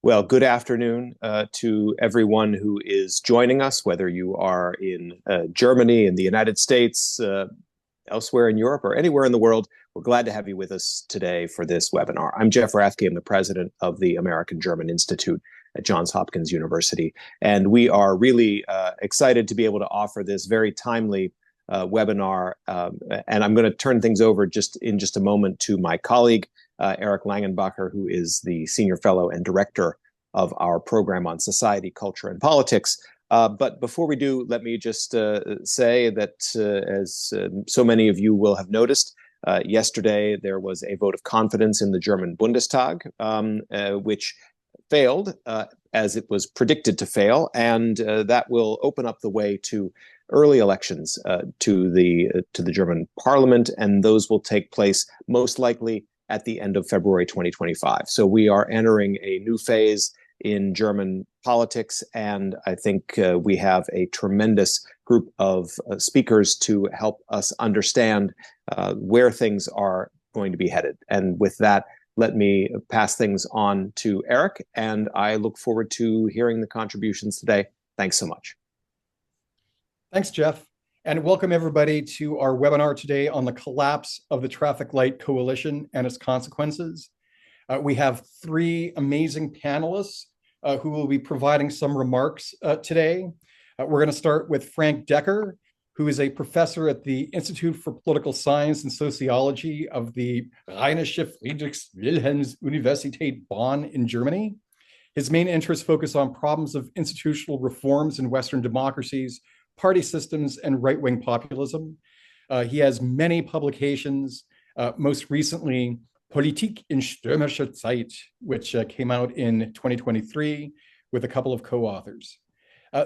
Well, good afternoon to everyone who is joining us, whether you are in Germany, in the United States, elsewhere in Europe, or anywhere in the world. We're glad to have you with us today for this webinar. I'm Jeff Rathke. I'm the president of the American-German Institute at Johns Hopkins University. And we are really excited to be able to offer this very timely webinar. And I'm going to turn things over in just a moment to my colleague, Eric Langenbacher, who is the senior fellow and director of our program on society, culture, and politics. But before we do, let me just say that as so many of you will have noticed, yesterday there was a vote of confidence in the German Bundestag, which failed as it was predicted to fail, and that will open up the way to early elections to the German parliament, and those will take place most likely at the end of February 2025. So we are entering a new phase in German politics, and I think we have a tremendous group of speakers to help us understand where things are going to be headed. And with that, let me pass things on to Eric, and I look forward to hearing the contributions today. Thanks so much. Thanks, Jeff. And welcome everybody to our webinar today on the collapse of the Traffic Light Coalition and its consequences. We have three amazing panelists who will be providing some remarks today. We're going to start with Frank Decker, who is a professor at the Institute for Political Science and Sociology of the Rheinische Friedrich-Wilhelms-Universität Bonn in Germany. His main interests focus on problems of institutional reforms in Western democracies, party systems, and right-wing populism. He has many publications, most recently Politik in stürmischer Zeit, which came out in 2023 with a couple of co-authors.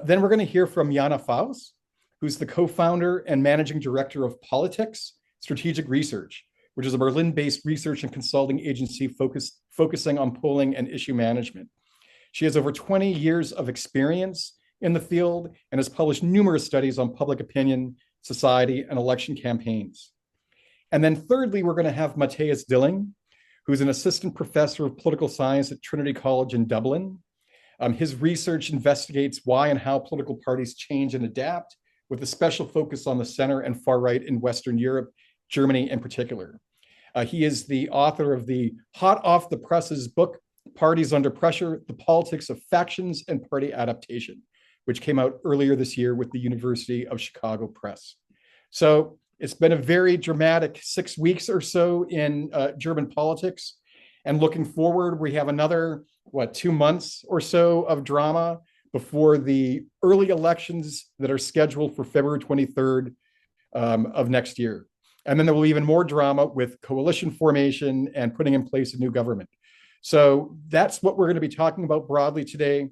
Then we're going to hear from Jana Faus, who's the co-founder and managing director of Politics Strategic Research, which is a Berlin-based research and consulting agency focusing on polling and issue management. She has over 20 years of experience in the field and has published numerous studies on public opinion, society, and election campaigns. And then thirdly, we're going to have Matthias Dilling, who's an assistant professor of political science at Trinity College in Dublin. His research investigates why and how political parties change and adapt, with a special focus on the center and far right in Western Europe, Germany in particular. He is the author of the hot off the presses book, Parties Under Pressure, The Politics of Factions and Party Adaptation, which came out earlier this year with the University of Chicago Press. So it's been a very dramatic 6 weeks or so in German politics. And looking forward, we have another, 2 months or so of drama before the early elections that are scheduled for February 23rd of next year. And then there will be even more drama with coalition formation and putting in place a new government. So that's what we're going to be talking about broadly today.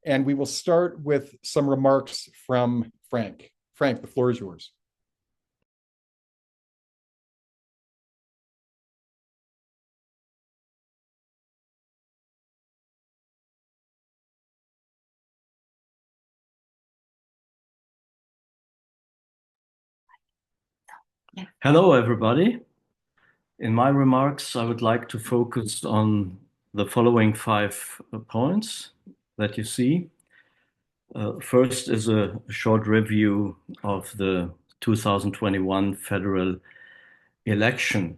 And we will start with some remarks from Frank. Frank, the floor is yours. Hello, everybody. In my remarks, I would like to focus on the following 5 points that you see. First is a short review of the 2021 federal election.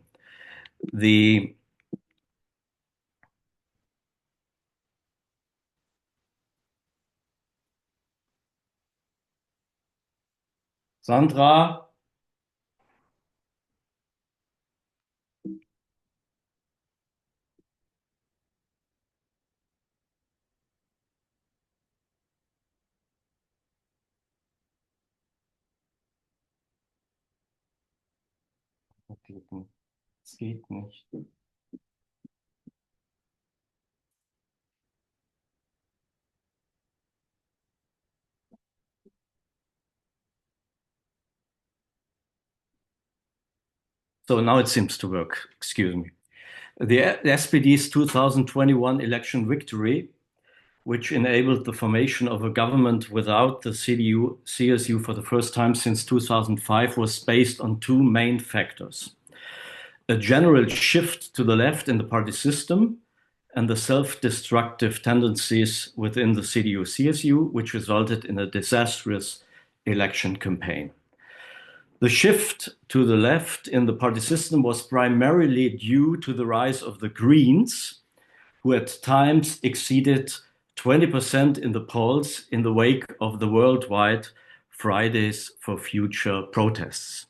Sandra? Es geht nicht. So now it seems to work, excuse me. The SPD's 2021 election victory, which enabled the formation of a government without the CSU for the first time since 2005, was based on 2 main factors. A general shift to the left in the party system and the self-destructive tendencies within the CDU-CSU, which resulted in a disastrous election campaign. The shift to the left in the party system was primarily due to the rise of the Greens, who at times exceeded 20% in the polls in the wake of the worldwide Fridays for Future protests.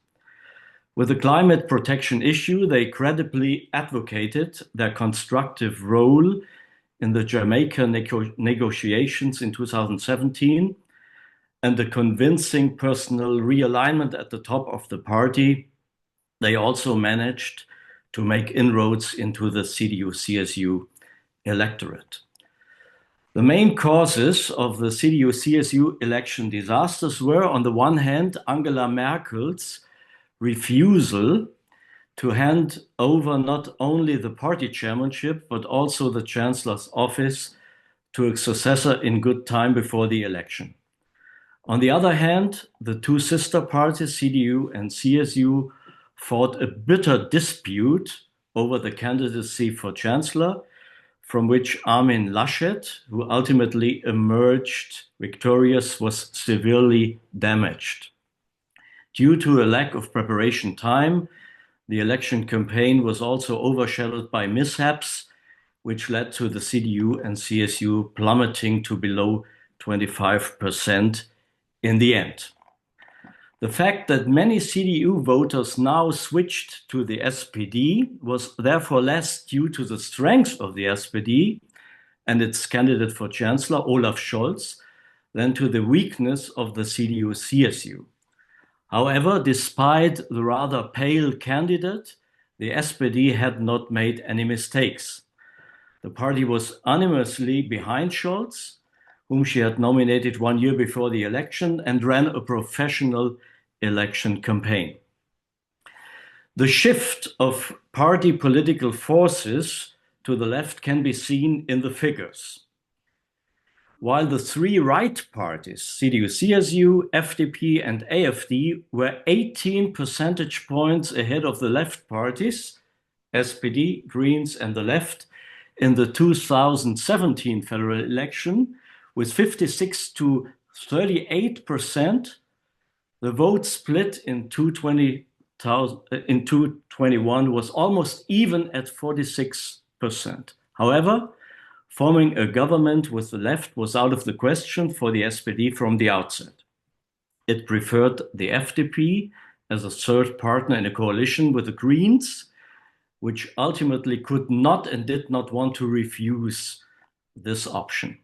With the climate protection issue, they credibly advocated their constructive role in the Jamaica negotiations in 2017 and the convincing personal realignment at the top of the party. They also managed to make inroads into the CDU-CSU electorate. The main causes of the CDU-CSU election disasters were, on the one hand, Angela Merkel's refusal to hand over not only the party chairmanship, but also the chancellor's office to a successor in good time before the election. On the other hand, the two sister parties, CDU and CSU, fought a bitter dispute over the candidacy for chancellor, from which Armin Laschet, who ultimately emerged victorious, was severely damaged. Due to a lack of preparation time, the election campaign was also overshadowed by mishaps, which led to the CDU and CSU plummeting to below 25% in the end. The fact that many CDU voters now switched to the SPD was therefore less due to the strength of the SPD and its candidate for chancellor, Olaf Scholz, than to the weakness of the CDU-CSU. However, despite the rather pale candidate, the SPD had not made any mistakes. The party was unanimously behind Scholz, whom she had nominated 1 year before the election, and ran a professional election campaign. The shift of party political forces to the left can be seen in the figures. While the three right parties, CDU-CSU, FDP, and AfD, were 18 percentage points ahead of the left parties, SPD, Greens, and the left, in the 2017 federal election, with 56 to 38%, the vote split in 2021 was almost even at 46%. However, forming a government with the left was out of the question for the SPD from the outset. It preferred the FDP as a third partner in a coalition with the Greens, which ultimately could not and did not want to refuse this option.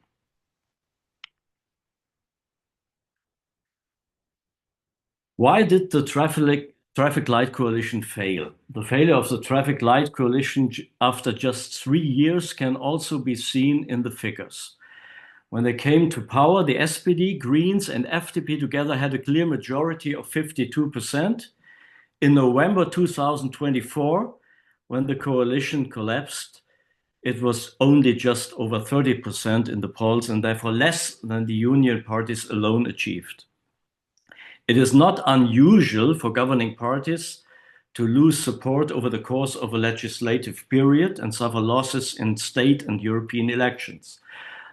Why did the traffic light coalition fail? The failure of the traffic light coalition after just 3 years can also be seen in the figures. When they came to power, the SPD, Greens, and FDP together had a clear majority of 52%. In November 2024, when the coalition collapsed, it was only just over 30% in the polls, and therefore less than the union parties alone achieved. It is not unusual for governing parties to lose support over the course of a legislative period and suffer losses in state and European elections.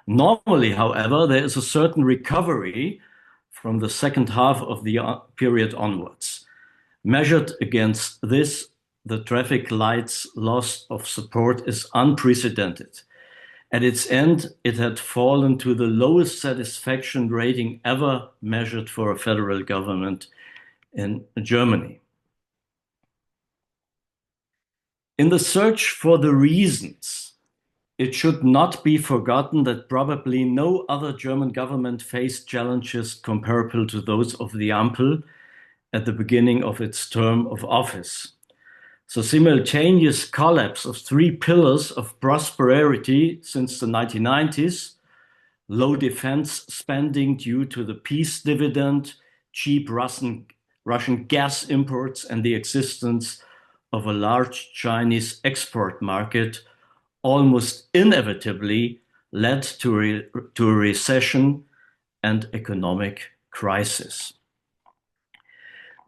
Normally, however, there is a certain recovery from the second half of the period onwards. Measured against this, the traffic lights' loss of support is unprecedented. At its end, it had fallen to the lowest satisfaction rating ever measured for a federal government in Germany. In the search for the reasons, it should not be forgotten that probably no other German government faced challenges comparable to those of the Ampel at the beginning of its term of office. The simultaneous collapse of three pillars of prosperity since the 1990s, low defense spending due to the peace dividend, cheap Russian gas imports, and the existence of a large Chinese export market, almost inevitably led to a recession and economic crisis.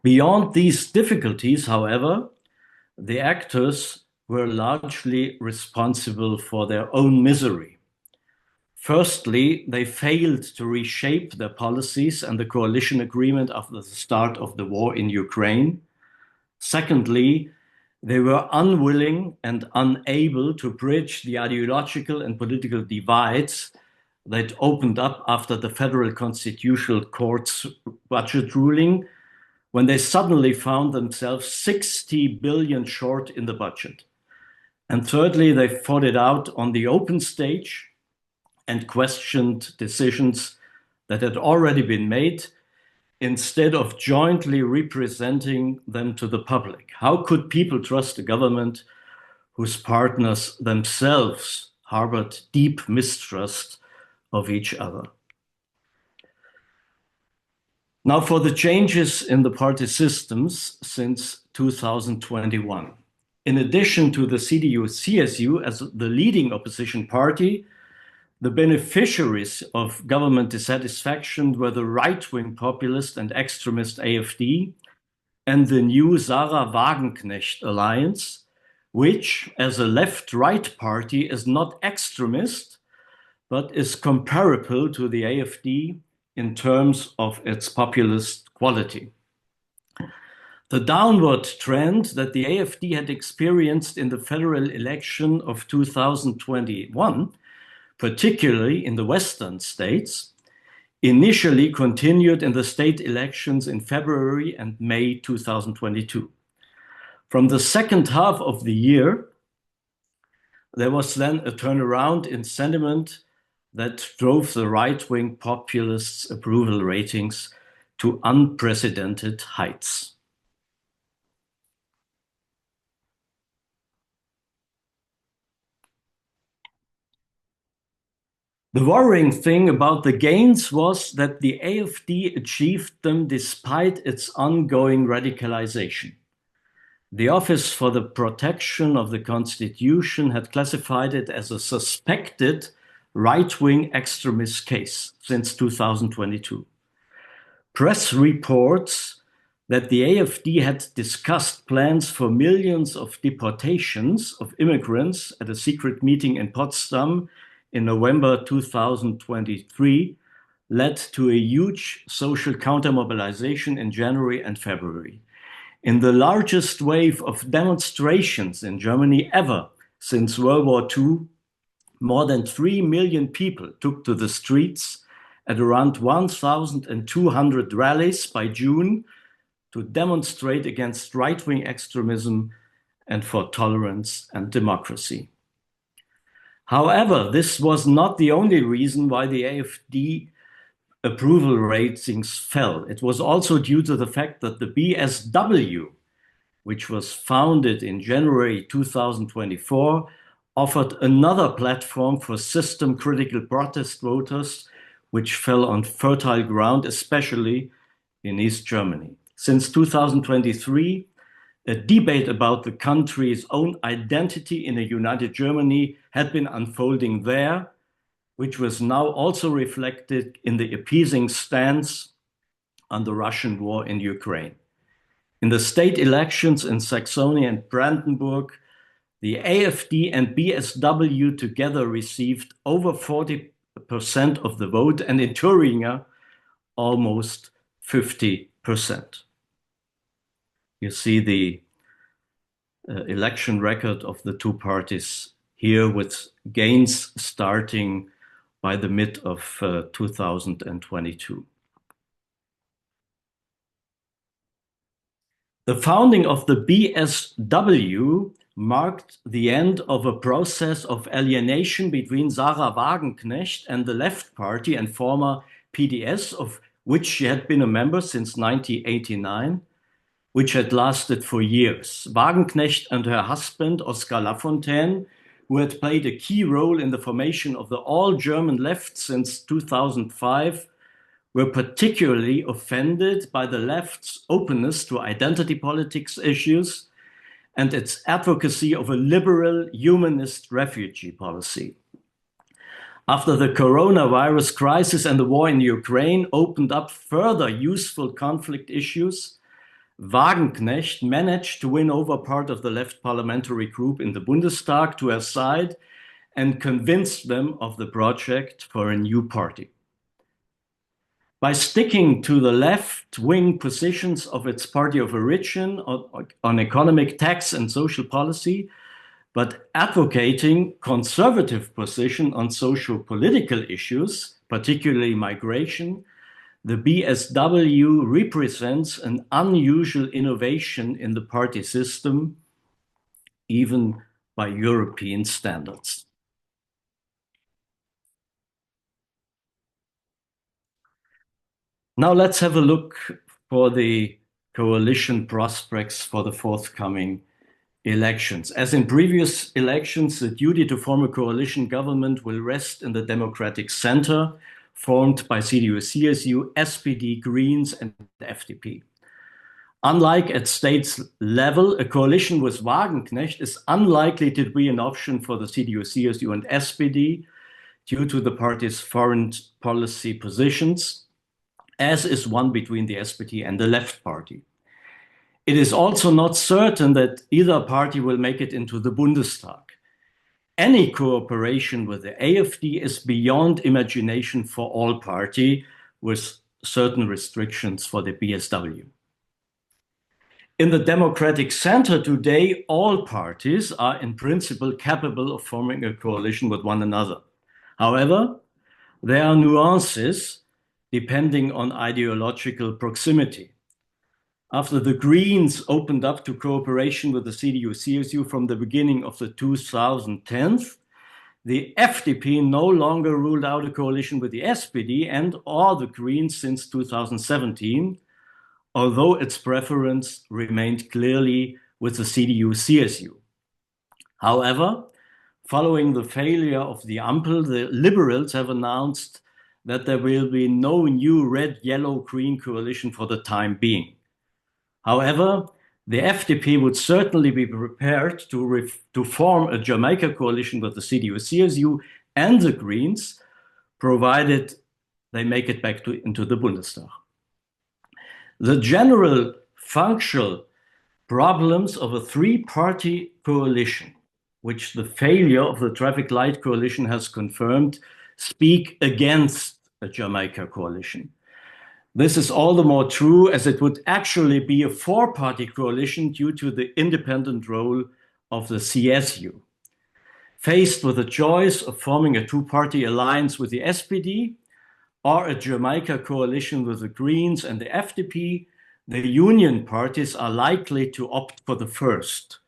Beyond these difficulties, however, the actors were largely responsible for their own misery. Firstly, they failed to reshape their policies and the coalition agreement after the start of the war in Ukraine. Secondly, they were unwilling and unable to bridge the ideological and political divides that opened up after the Federal Constitutional Court's budget ruling, when they suddenly found themselves 60 billion short in the budget. And thirdly, they fought it out on the open stage and questioned decisions that had already been made instead of jointly representing them to the public. How could people trust a government whose partners themselves harbored deep mistrust of each other? Now for the changes in the party systems since 2021. In addition to the CDU-CSU as the leading opposition party, the beneficiaries of government dissatisfaction were the right-wing populist and extremist AfD and the new Sarah Wagenknecht alliance, which, as a left-right party, is not extremist, but is comparable to the AfD in terms of its populist quality. The downward trend that the AfD had experienced in the federal election of 2021, particularly in the Western states, initially continued in the state elections in February and May 2022. From the second half of the year, there was then a turnaround in sentiment that drove the right-wing populists' approval ratings to unprecedented heights. The worrying thing about the gains was that the AfD achieved them despite its ongoing radicalization. The Office for the Protection of the Constitution had classified it as a suspected right-wing extremist case since 2022. Press reports that the AfD had discussed plans for millions of deportations of immigrants at a secret meeting in Potsdam in November 2023 led to a huge social counter-mobilization in January and February. In the largest wave of demonstrations in Germany ever since World War II, more than 3 million people took to the streets at around 1,200 rallies by June to demonstrate against right-wing extremism and for tolerance and democracy. However, this was not the only reason why the AfD approval ratings fell. It was also due to the fact that the BSW, which was founded in January 2024, offered another platform for system-critical protest voters, which fell on fertile ground, especially in East Germany. Since 2023, a debate about the country's own identity in a united Germany had been unfolding there, which was now also reflected in the appeasing stance on the Russian war in Ukraine. In the state elections in Saxony and Brandenburg, the AfD and BSW together received over 40% of the vote, and in Thuringia, almost 50%. You see the election record of the two parties here, with gains starting by the mid of 2022. The founding of the BSW marked the end of a process of alienation between Sarah Wagenknecht and the Left Party and former PDS, of which she had been a member since 1989, which had lasted for years. Wagenknecht and her husband, Oskar Lafontaine, who had played a key role in the formation of the all-German left since 2005, were particularly offended by the left's openness to identity politics issues and its advocacy of a liberal humanist refugee policy. After the coronavirus crisis and the war in Ukraine opened up further useful conflict issues, Wagenknecht managed to win over part of the left parliamentary group in the Bundestag to her side and convinced them of the project for a new party. By sticking to the left-wing positions of its party of origin on economic, tax, and social policy, but advocating conservative position on social-political issues, particularly migration, the BSW represents an unusual innovation in the party system, even by European standards. Now let's have a look for the coalition prospects for the forthcoming elections. As in previous elections, the duty to form a coalition government will rest in the democratic center, formed by CDU-CSU, SPD, Greens, and FDP. Unlike at states level, a coalition with Wagenknecht is unlikely to be an option for the CDU-CSU and SPD due to the party's foreign policy positions, as is one between the SPD and the Left Party. It is also not certain that either party will make it into the Bundestag. Any cooperation with the AfD is beyond imagination for all parties, with certain restrictions for the BSW. In the democratic center today, all parties are in principle capable of forming a coalition with one another. However, there are nuances depending on ideological proximity. After the Greens opened up to cooperation with the CDU-CSU from the beginning of the 2010s, the FDP no longer ruled out a coalition with the SPD and or the Greens since 2017, although its preference remained clearly with the CDU-CSU. However, following the failure of the Ampel, the Liberals have announced that there will be no new red-yellow-green coalition for the time being. However, the FDP would certainly be prepared to form a Jamaica coalition with the CDU-CSU and the Greens, provided they make it back into the Bundestag. The general functional problems of a three-party coalition, which the failure of the traffic light coalition has confirmed, speak against a Jamaica coalition. This is all the more true as it would actually be a four-party coalition due to the independent role of the CSU. Faced with the choice of forming a two-party alliance with the SPD or a Jamaica coalition with the Greens and the FDP, the union parties are likely to opt for the first.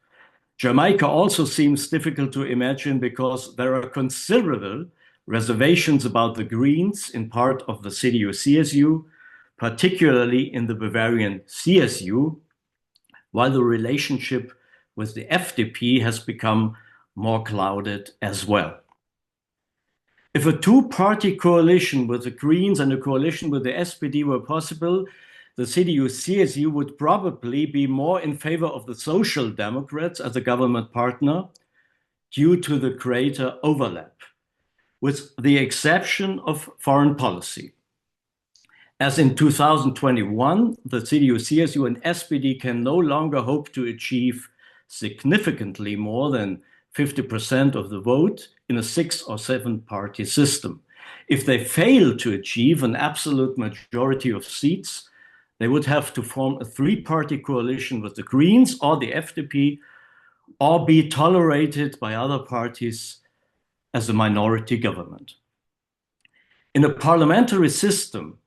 Jamaica also seems difficult to imagine because there are considerable reservations about the Greens in part of the CDU-CSU, particularly in the Bavarian CSU, while the relationship with the FDP has become more clouded as well. If a two-party coalition with the Greens and a coalition with the SPD were possible, the CDU-CSU would probably be more in favor of the Social Democrats as a government partner due to the greater overlap, with the exception of foreign policy. As in 2021, the CDU-CSU and SPD can no longer hope to achieve significantly more than 50% of the vote in a 6- or 7-party system. If they fail to achieve an absolute majority of seats, they would have to form a 3-party coalition with the Greens or the FDP, or be tolerated by other parties as a minority government. In a parliamentary system,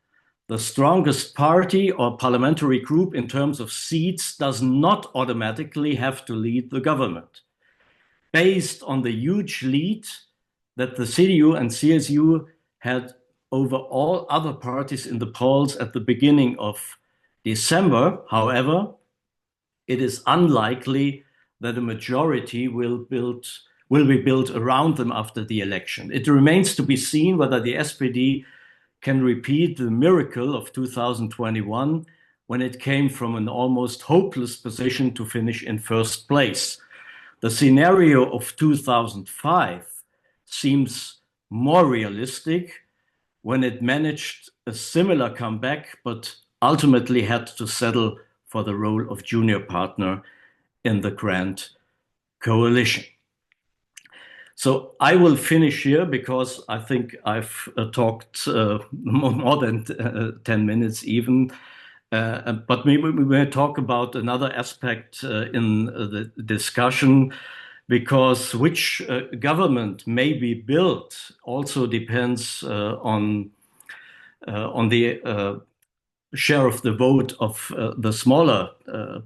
the strongest party or parliamentary group in terms of seats does not automatically have to lead the government. Based on the huge lead that the CDU and CSU had over all other parties in the polls at the beginning of December, however, it is unlikely that a majority will be built around them after the election. It remains to be seen whether the SPD can repeat the miracle of 2021 when it came from an almost hopeless position to finish in first place. The scenario of 2005 seems more realistic when it managed a similar comeback, but ultimately had to settle for the role of junior partner in the grand coalition. So I will finish here because I think I've talked more than 10 minutes even. But maybe we may talk about another aspect in the discussion, because which government may be built also depends on the share of the vote of the smaller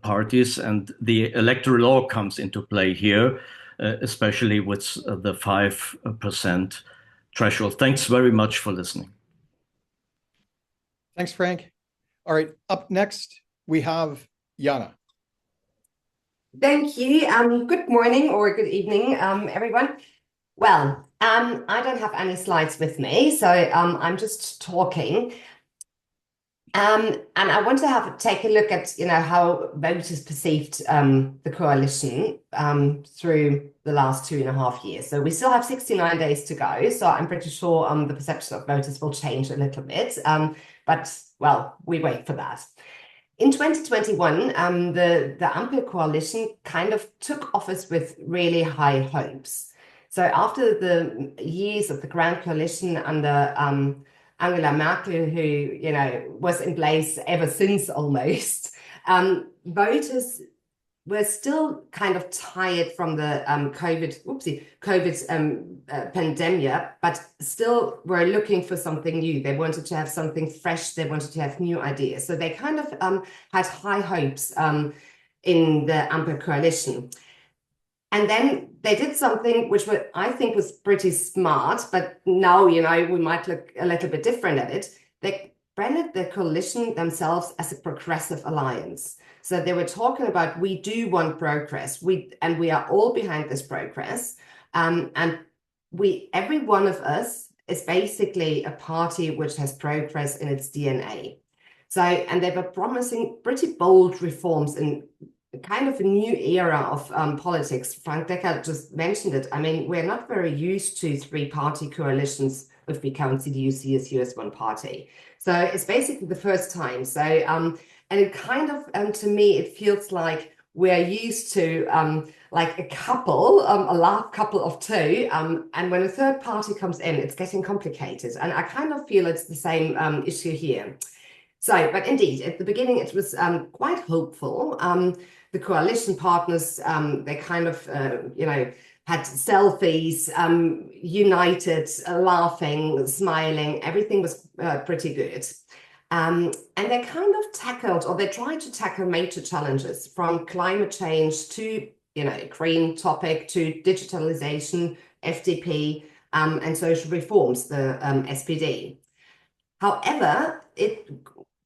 parties, and the electoral law comes into play here, especially with the 5% threshold. Thanks very much for listening. Thanks, Frank. All right, up next, we have Jana. Thank you. Good morning or good evening, everyone. Well, I don't have any slides with me, so I'm just talking. And I want to take a look at, how voters perceived the coalition through the last 2.5 years. So we still have 69 days to go. So I'm pretty sure the perception of voters will change a little bit. But, well, we wait for that. In 2021, the Ampel coalition kind of took office with really high hopes. So after the years of the Grand Coalition under Angela Merkel, who was in place ever since almost, voters were still kind of tired from the COVID pandemic, but still were looking for something new. They wanted to have something fresh. They wanted to have new ideas. So they kind of had high hopes in the Ampel coalition. And then they did something which I think was pretty smart, but now, we might look a little bit different at it. They branded the coalition themselves as a progressive alliance. So they were talking about, we do want progress, and we are all behind this progress. And every one of us is basically a party which has progress in its DNA. So, and they were promising pretty bold reforms in kind of a new era of politics. Frank Decker just mentioned it. I mean, we're not very used to three-party coalitions if we count CDU, CSU as one party. So it's basically the first time. So, and it kind of, to me, it feels like we're used to like a couple, a large couple of two, and when a third party comes in, it's getting complicated. And I kind of feel it's the same issue here. So, but indeed, at the beginning, it was quite hopeful. The coalition partners, they kind of, had selfies, united, laughing, smiling. Everything was pretty good. And they kind of tackled, or they tried to tackle major challenges, from climate change to, green topic, to digitalization, FDP, and social reforms, the SPD. However, it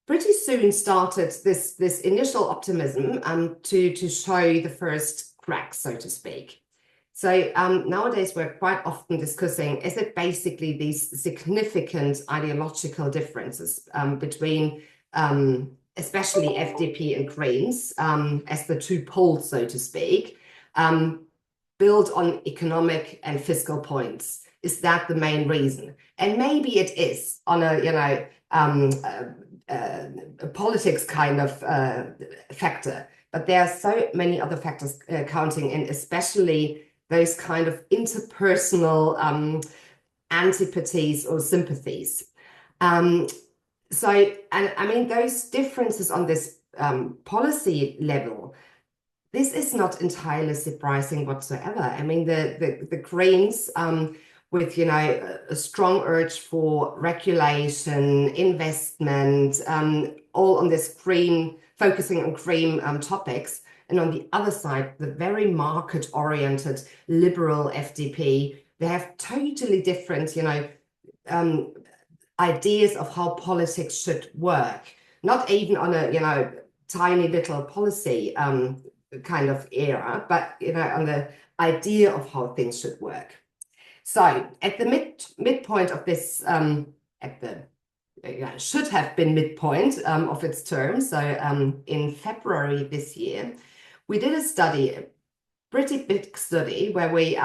pretty soon started this initial optimism to show the first cracks, so to speak. So nowadays we're quite often discussing, is it basically these significant ideological differences between especially FDP and Greens as the two poles, so to speak, built on economic and fiscal points? Is that the main reason? And maybe it is on a politics kind of factor, but there are so many other factors counting in, especially those kind of interpersonal antipathies or sympathies. So, and I mean, those differences on this policy level, this is not entirely surprising whatsoever. I mean, the Greens, with a strong urge for regulation, investment, all on this green, focusing on green topics. And on the other side, the very market-oriented liberal FDP, they have totally different, ideas of how politics should work. Not even on a, tiny little policy kind of era, but, on the idea of how things should work. So at the midpoint of this, should have been midpoint of its term. So in February this year, we did a study, a pretty big study, where we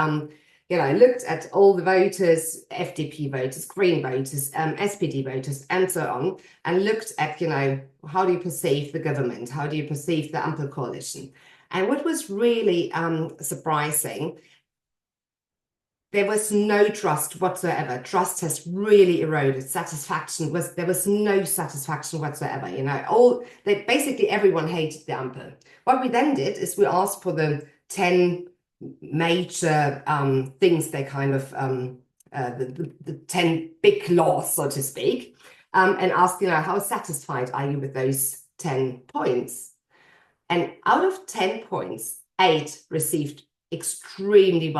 looked at all the voters, FDP voters, Green voters, SPD voters, and so on, and looked at, how do you perceive the government? How do you perceive the Ampel coalition? And what was really surprising, there was no trust whatsoever. Trust has really eroded. There was no satisfaction whatsoever. Basically everyone hated the Ampel. What we then did is we asked for the 10 major things they kind of the 10 big laws, so to speak, and asked, how satisfied are you with those 10 points? And out of 10 points, 8 received extremely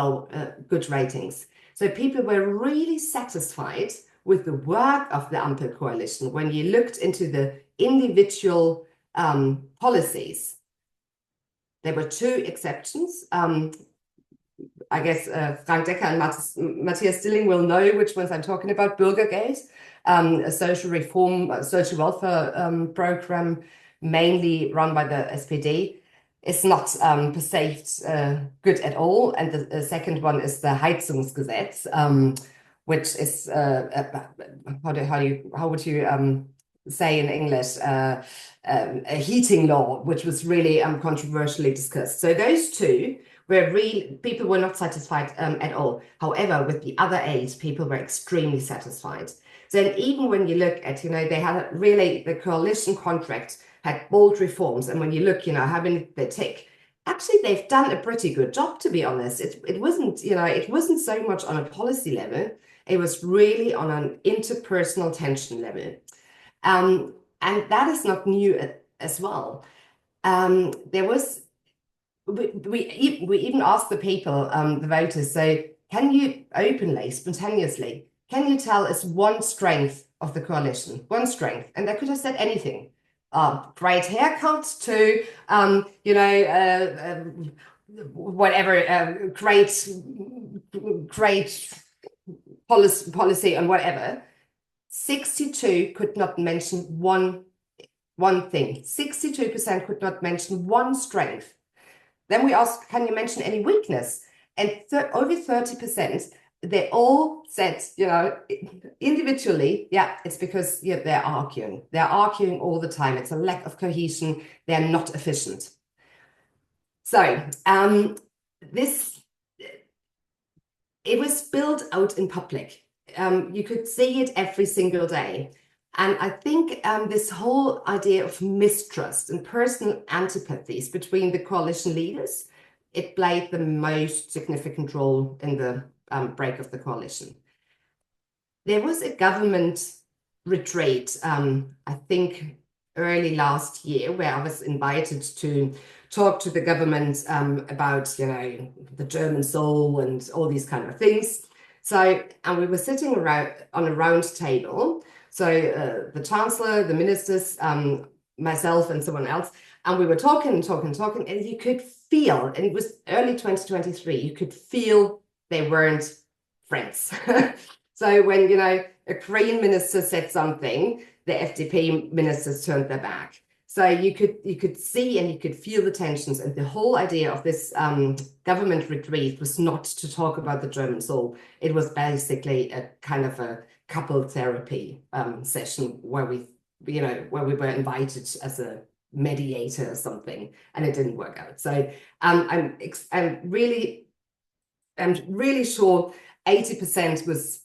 good ratings. So people were really satisfied with the work of the Ampel coalition when you looked into the individual policies. There were 2 exceptions. I guess Frank Decker and Matthias Stilling will know which ones I'm talking about. Bürgergeld, a social reform, social welfare program, mainly run by the SPD, is not perceived good at all. And the second one is the Heizungsgesetz, which is how would you say in English, a heating law, which was really controversially discussed. So those 2 were people were not satisfied at all. However, with the other 8, people were extremely satisfied. So even when you look at, they had really, the coalition contract had bold reforms. And when you look, how many they tick, actually, they've done a pretty good job, to be honest. It wasn't, it wasn't so much on a policy level. It was really on an interpersonal tension level. And that is not new as well. We even asked the people, the voters, so can you openly, spontaneously, can you tell us one strength of the coalition, one strength? And they could have said anything. Great haircut to, whatever, great policy on whatever. 62 could not mention one thing. 62% could not mention one strength. Then we asked, can you mention any weakness? And over 30%, they all said, individually, yeah, it's because they're arguing. They're arguing all the time. It's a lack of cohesion. They're not efficient. So it was built out in public. You could see it every single day. And I think this whole idea of mistrust and personal antipathies between the coalition leaders, it played the most significant role in the break of the coalition. There was a government retreat, I think early last year, where I was invited to talk to the government about, the German soul and all these kind of things. So, and we were sitting around on a round table. So the chancellor, the ministers, myself and someone else, and we were talking, and you could feel, and it was early 2023, you could feel they weren't friends. So when, a Korean minister said something, the FDP ministers turned their back. So you could see and you could feel the tensions, and the whole idea of this government retreat was not to talk about the German soul. It was basically a kind of a couple therapy session where we were invited as a mediator or something, and it didn't work out. So I'm really sure 80% was,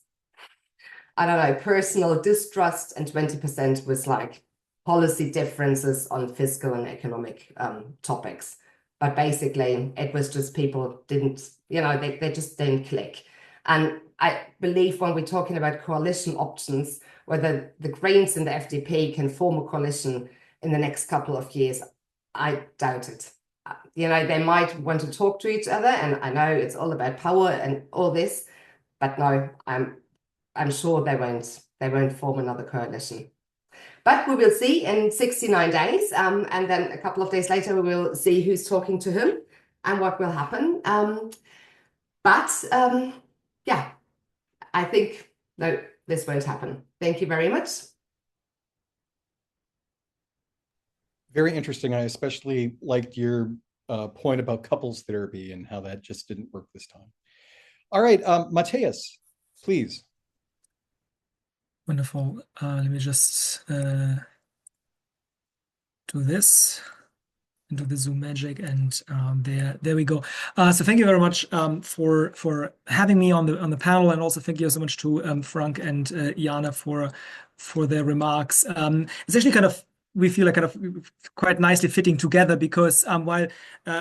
I don't know, personal distrust, and 20% was like policy differences on fiscal and economic topics. But basically, it was just people didn't, they just didn't click. And I believe when we're talking about coalition options, whether the Greens and the FDP can form a coalition in the next couple of years, I doubt it. They might want to talk to each other, and I know it's all about power and all this, but no, I'm sure they won't form another coalition. But we will see in 69 days, and then a couple of days later, we will see who's talking to whom and what will happen. Yeah, I think, no, this won't happen. Thank you very much. Very interesting. I especially liked your point about couples therapy and how that just didn't work this time. All right, Matthias, please. Wonderful. Let me just do this. Into the Zoom magic, and there we go. So thank you very much for having me on the panel, and also thank you so much to Frank and Jana for their remarks. It's actually kind of, we feel like kind of quite nicely fitting together, because while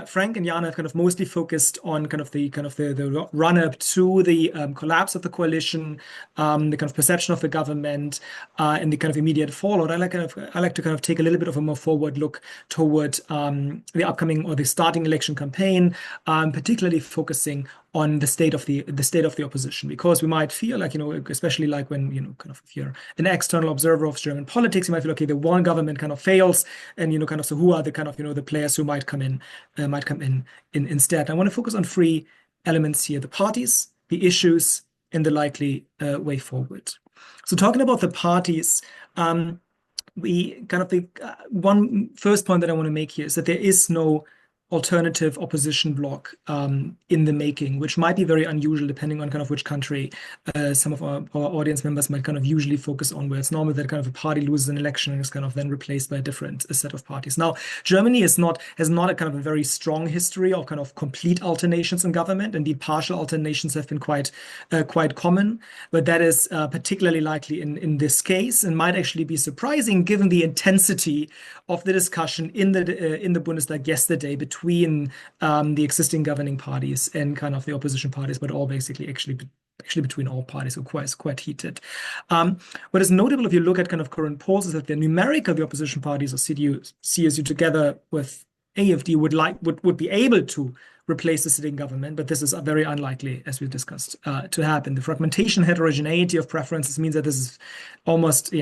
Frank and Jana have kind of mostly focused on kind of the run up to the collapse of the coalition, the kind of perception of the government, and the kind of immediate fallout, I like to kind of take a little bit of a more forward look toward the upcoming or the starting election campaign, particularly focusing on the state of the opposition, because we might feel like, especially like when, kind of, if you're an external observer of German politics, you might feel, okay, the one government kind of fails, and kind of, so who are the kind of, the players who might come in instead. I want to focus on three elements here: the parties, the issues, and the likely way forward. So talking about the parties, we kind of the one first point that I want to make here is that there is no alternative opposition bloc in the making, which might be very unusual depending on kind of which country some of our audience members might kind of usually focus on, where it's normal that kind of a party loses an election and is kind of then replaced by a different set of parties. Now, Germany has not a kind of a very strong history of kind of complete alternations in government. Indeed, partial alternations have been quite common, but that is particularly likely in this case, and might actually be surprising given the intensity of the discussion in the Bundestag yesterday between the existing governing parties and kind of the opposition parties, but all basically actually between all parties, so quite heated. What is notable if you look at kind of current polls is that the numerical, the opposition parties of CDU, CSU together with AfD would be able to replace the sitting government, but this is very unlikely, as we discussed, to happen. The fragmentation, heterogeneity of preferences means that this is almost,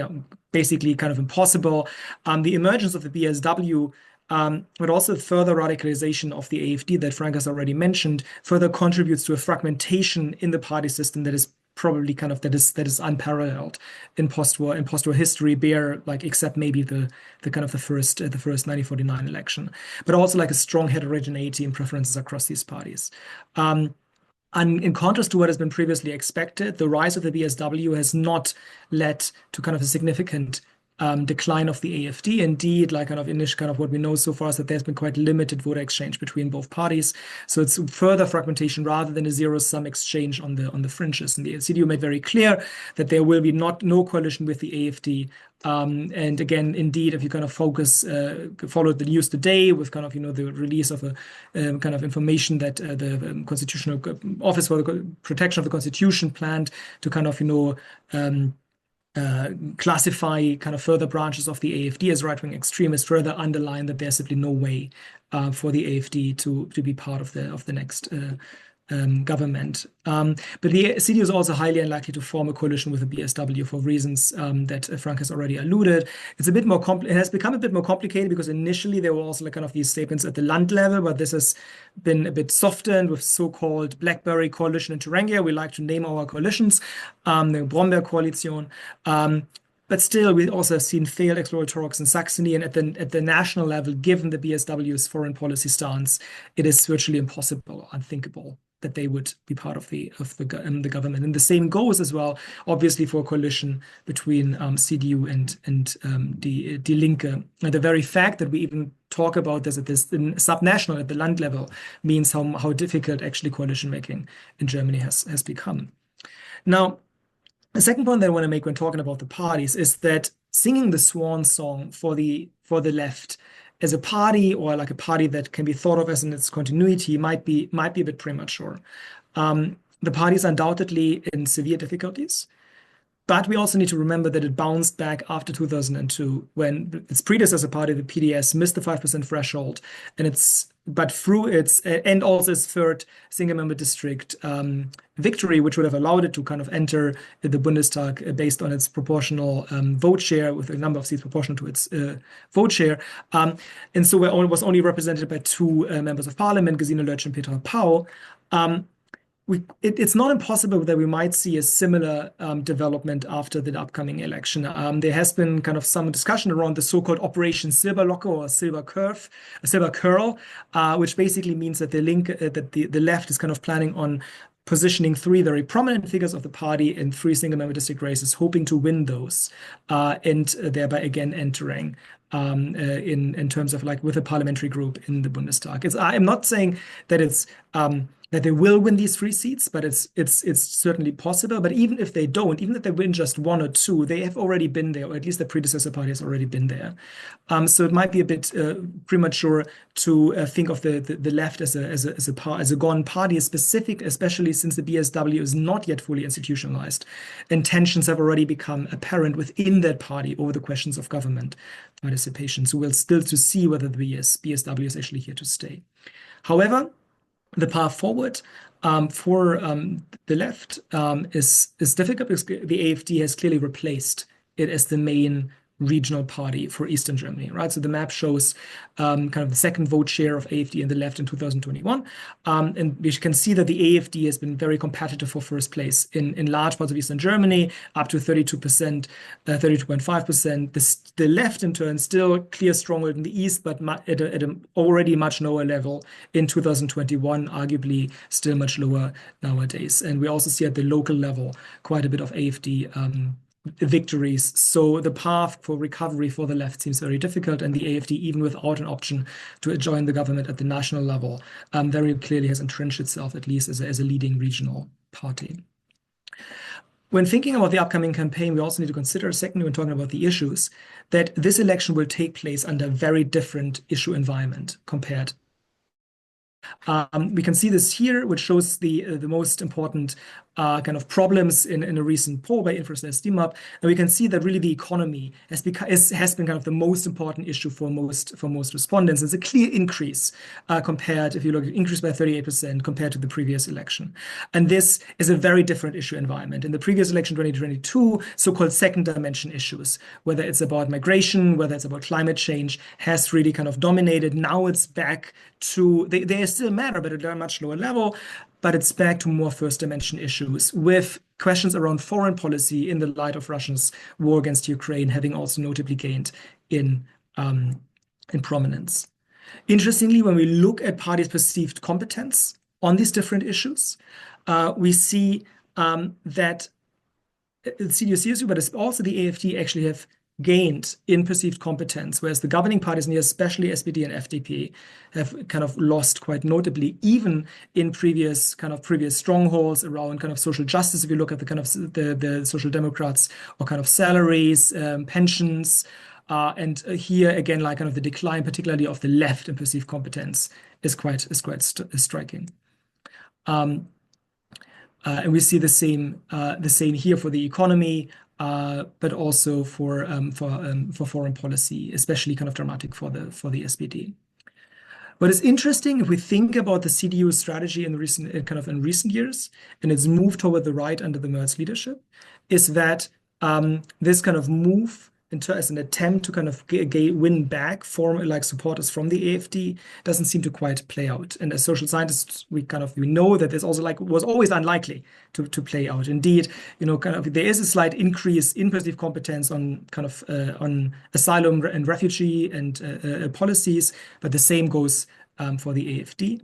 basically kind of impossible. The emergence of the BSW, but also further radicalization of the AfD that Frank has already mentioned, further contributes to a fragmentation in the party system that is probably kind of that is unparalleled in post-war history, except maybe the first 1949 election, but also like a strong heterogeneity in preferences across these parties. And in contrast to what has been previously expected, the rise of the BSW has not led to kind of a significant decline of the AfD. Indeed, like kind of initial kind of what we know so far is that there's been quite limited voter exchange between both parties. So it's further fragmentation rather than a zero-sum exchange on the fringes. And the CDU made very clear that there will be no coalition with the AfD. And again, indeed, if you kind of follow the news today with kind of, the release of a kind of information that the Constitutional Office for the Protection of the Constitution planned to kind of, classify kind of further branches of the AfD as right-wing extremists, further underline that there's simply no way for the AfD to be part of the next government. But the CDU is also highly unlikely to form a coalition with the BSW for reasons that Frank has already alluded. It's a bit more it has become a bit more complicated because initially there were also like kind of these statements at the land level, but this has been a bit softened with so-called BlackBerry coalition in Thuringia. We like to name our coalitions, the Bromberg coalition. But still, we also have seen failed exploratory talks in Saxony, and at the national level, given the BSW's foreign policy stance, it is virtually impossible or unthinkable that they would be part of the government. And the same goes as well, obviously, for a coalition between CDU and Die Linke. And the very fact that we even talk about this at this subnational, at the land level, means how difficult actually coalition making in Germany has become. Now, the second point that I want to make when talking about the parties is that singing the swan song for the left as a party, or like a party that can be thought of as in its continuity, might be a bit premature. The party is undoubtedly in severe difficulties, but we also need to remember that it bounced back after 2002 when its predecessor party, the PDS, missed the 5% threshold, but through its and also its third single-member district victory, which would have allowed it to kind of enter the Bundestag based on its proportional vote share, with a number of seats proportional to its vote share. And so it was only represented by two members of parliament, Gesine Lötsch and Petra Pau. It's not impossible that we might see a similar development after the upcoming election. There has been kind of some discussion around the so-called Operation Silberlocke or Silver Curl, which basically means that the left is kind of planning on positioning 3 very prominent figures of the party in 3 single-member district races, hoping to win those, and thereby again entering in terms of like with a parliamentary group in the Bundestag. I'm not saying that it's that they will win these 3 seats, but it's certainly possible. But even if they don't, even if they win just 1 or 2, they have already been there, or at least the predecessor party has already been there. So it might be a bit premature to think of the left as a gone party, especially since the BSW is not yet fully institutionalized, and tensions have already become apparent within that party over the questions of government participation. So we'll still to see whether the BSW is actually here to stay. However, the path forward for the left is difficult because the AfD has clearly replaced it as the main regional party for Eastern Germany, right? So the map shows kind of the second vote share of AfD in the left in 2021. And we can see that the AfD has been very competitive for first place in large parts of Eastern Germany, up to 32%, 32.5%. The left, in turn, still clear stronghold in the east, but at an already much lower level in 2021, arguably still much lower nowadays. And we also see at the local level quite a bit of AfD victories. So the path for recovery for the left seems very difficult, and the AfD, even without an option to join the government at the national level, very clearly has entrenched itself, at least as a leading regional party. When thinking about the upcoming campaign, we also need to consider, secondly, when talking about the issues, that this election will take place under a very different issue environment compared. We can see this here, which shows the most important kind of problems in a recent poll by InfoStat-STIMAP, and we can see that really the economy has been kind of the most important issue for most respondents. It's a clear increase compared, if you look, increase by 38% compared to the previous election, and this is a very different issue environment. In the previous election, 2022, so-called second dimension issues, whether it's about migration, whether it's about climate change, has really kind of dominated. Now it's back to they still matter, but at a much lower level. But it's back to more first dimension issues, with questions around foreign policy in the light of Russia's war against Ukraine having also notably gained in prominence. Interestingly, when we look at parties' perceived competence on these different issues, we see that CDU, but also the AfD actually have gained in perceived competence, whereas the governing parties, and especially SPD and FDP, have kind of lost quite notably, even in previous strongholds around kind of social justice. If you look at the kind of the Social Democrats, or kind of salaries, pensions, and here again, like kind of the decline, particularly of the left in perceived competence, is quite striking. And we see the same here for the economy. But also for foreign policy, especially kind of dramatic for the SPD. What is interesting, if we think about the CDU strategy in recent years and its move toward the right under the Merz leadership, is that this kind of move as an attempt to kind of win back supporters from the AfD doesn't seem to quite play out. And as social scientists, we know that this also was always unlikely to play out. Indeed, there is a slight increase in perceived competence on on asylum and refugee and policies, but the same goes for the AfD.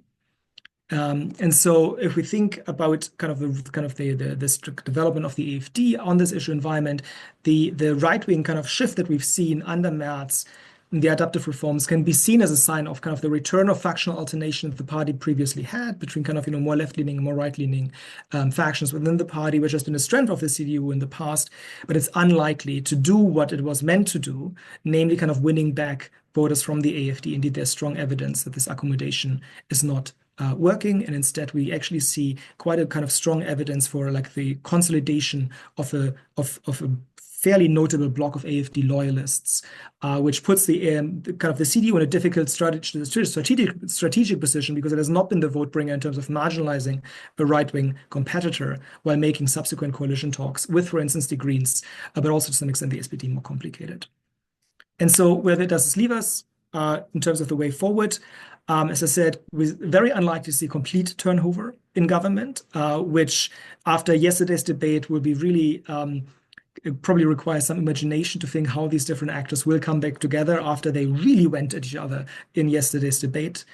And so, if we think about the development of the AfD on this issue environment, the right-wing kind of shift that we've seen under Merz in the adaptive reforms can be seen as a sign of kind of the return of factional alternation that the party previously had between more left-leaning and more right-leaning factions within the party, which has been a strength of the CDU in the past, but it's unlikely to do what it was meant to do, namely kind of winning back voters from the AfD. Indeed, there's strong evidence that this accommodation is not working, and instead we actually see quite a kind of strong evidence for the consolidation of a fairly notable block of AfD loyalists, which puts the CDU in a difficult strategic position, because it has not been the vote bringer in terms of marginalizing a right-wing competitor while making subsequent coalition talks with, for instance, the Greens, but also to some extent the SPD more complicated. And so where does this leave us in terms of the way forward? As I said, we're very unlikely to see complete turnover in government, which after yesterday's debate will be really it probably requires some imagination to think how these different actors will come back together after they really went at each other in yesterday's debate.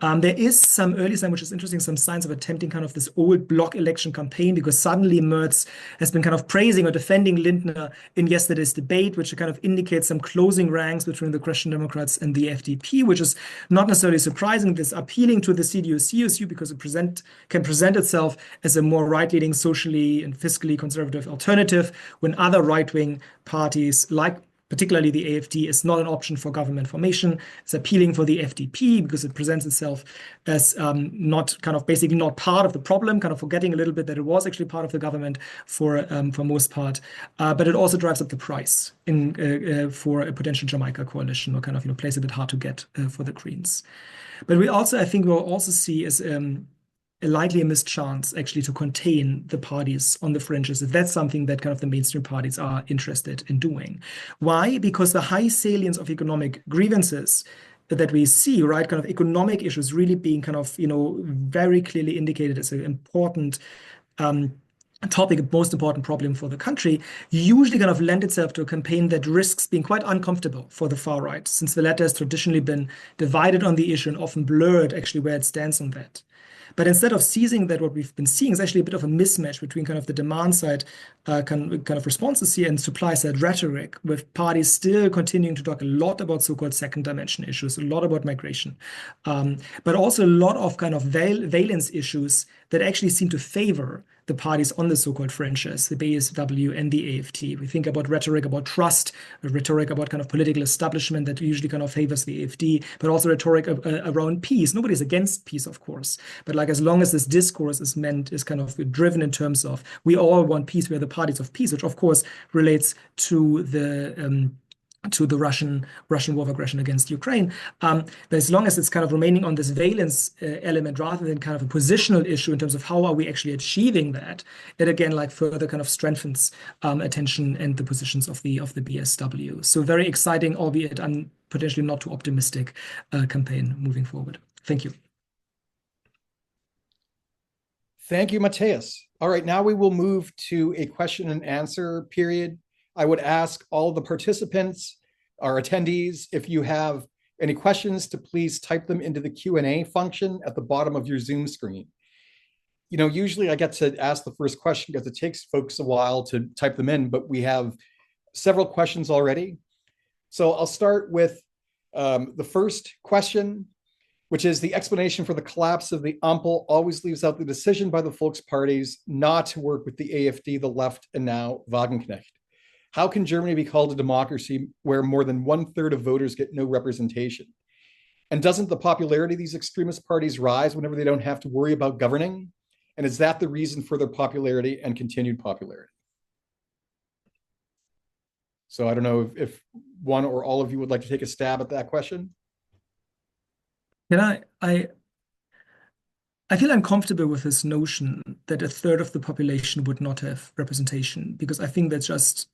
There is some early sign, which is interesting, some signs of attempting kind of this old bloc election campaign, because suddenly Merz has been kind of praising or defending Lindner in yesterday's debate, which kind of indicates some closing ranks between the Christian Democrats and the FDP, which is not necessarily surprising. This appealing to the CDU-CSU because it can present itself as a more right-leaning, socially and fiscally conservative alternative when other right-wing parties like particularly the AfD is not an option for government formation. It's appealing for the FDP because it presents itself as not kind of basically not part of the problem, kind of forgetting a little bit that it was actually part of the government for most part. But it also drives up the price for a potential Jamaica coalition, or kind of plays a bit hard to get for the Greens. But I think we'll also see as likely a missed chance actually to contain the parties on the fringes, if that's something that kind of the mainstream parties are interested in doing. Why? Because the high salience of economic grievances that we see, right, kind of economic issues really being kind of, very clearly indicated as an important topic, most important problem for the country, usually kind of lend itself to a campaign that risks being quite uncomfortable for the far right, since the latter has traditionally been divided on the issue and often blurred actually where it stands on that. But instead of seizing that, what we've been seeing is actually a bit of a mismatch between kind of the demand side kind of responses here and supply side rhetoric, with parties still continuing to talk a lot about so-called second dimension issues, a lot about migration, but also a lot of kind of valence issues that actually seem to favor the parties on the so-called fringes, the BSW and the AfD. We think about rhetoric about trust, rhetoric about kind of political establishment that usually kind of favors the AfD, but also rhetoric around peace. Nobody's against peace, of course, but like as long as this discourse is kind of driven in terms of we all want peace, we're the parties of peace, which of course relates to the Russian war of aggression against Ukraine. But as long as it's kind of remaining on this valence element rather than kind of a positional issue in terms of how are we actually achieving that, it again like further kind of strengthens attention and the positions of the BSW. So very exciting, albeit potentially not too optimistic campaign moving forward. Thank you. Thank you, Matthias. All right, now we will move to a question and answer period. I would ask all the participants, our attendees, if you have any questions, to please type them into the Q&A function at the bottom of your Zoom screen. Usually I get to ask the first question because it takes folks a while to type them in, but we have several questions already. So I'll start with the first question, which is: the explanation for the collapse of the Ampel always leaves out the decision by the Volksparteien not to work with the AfD, the left, and now Wagenknecht. How can Germany be called a democracy where more than 1/3 of voters get no representation? And doesn't the popularity of these extremist parties rise whenever they don't have to worry about governing? And is that the reason for their popularity and continued popularity? So I don't know if one or all of you would like to take a stab at that question. I feel uncomfortable with this notion that 1/3 of the population would not have representation, because I think that's just,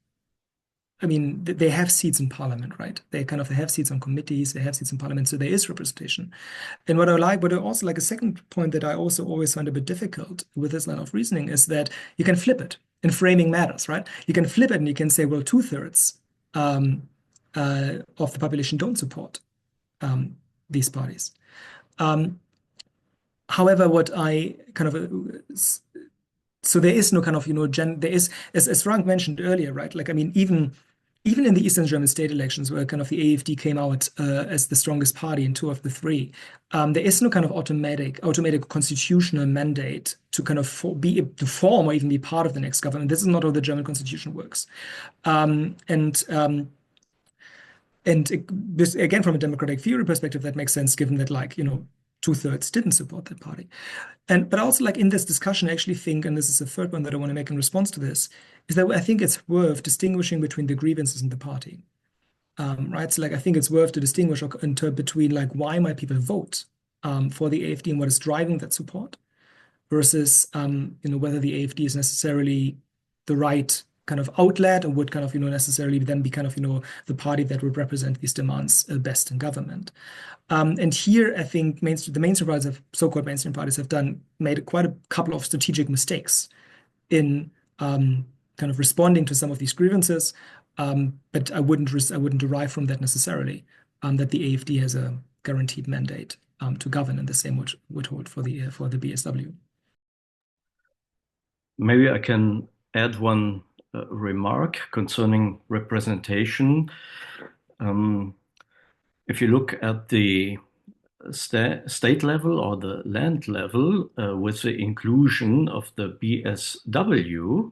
they have seats in parliament, right? They have seats on committees, they have seats in parliament, so there is representation. And what I also like, a second point that I also always find a bit difficult with this line of reasoning is that you can flip it, and framing matters, right? You can flip it and you can say, well, 2/3 of the population don't support these parties. However, so there is no kind of, there is, as Frank mentioned earlier, right? Like, even in the Eastern German state elections, where kind of the AfD came out as the strongest party in 2 of the 3, there is no kind of automatic constitutional mandate to kind of to form or even be part of the next government. This is not how the German constitution works. This, again, from a democratic theory perspective, that makes sense, given that 2/3 didn't support that party. But also, in this discussion, I actually think, and this is the third one that I want to make in response to this, is that I think it's worth distinguishing between the grievances in the party. Right? So I think it's worth to distinguish between why might people vote for the AfD and what is driving that support, versus whether the AfD is necessarily the right kind of outlet, or would kind of necessarily then be kind of the party that would represent these demands best in government. And here I think the mainstream parties so-called mainstream parties have made quite a couple of strategic mistakes in kind of responding to some of these grievances, but I wouldn't derive from that necessarily that the AfD has a guaranteed mandate to govern, and the same would hold for the BSW. Maybe I can add one remark concerning representation. If you look at the state level or the land level, with the inclusion of the BSW,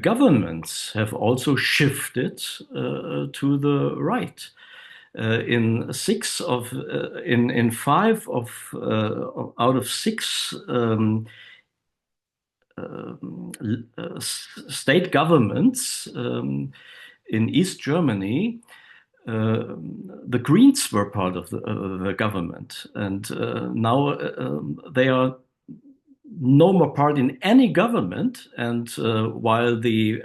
governments have also shifted to the right. In five out of six state governments in East Germany, the Greens were part of the government, and now they are no more part in any government. And while the